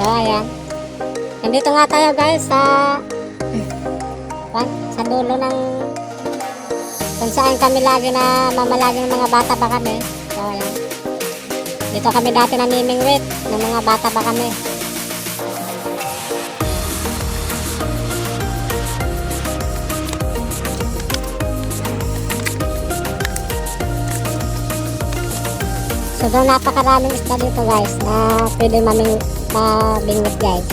ayan. Nandito nga tayo guys sa dulo ng kung saan kami lagi na mamalagi ng mga bata pa kami. So ayan. Dito kami dati namimingwit ng mga bata pa kami. So doon napakaraming isda dito guys na pwede mabingwit guys.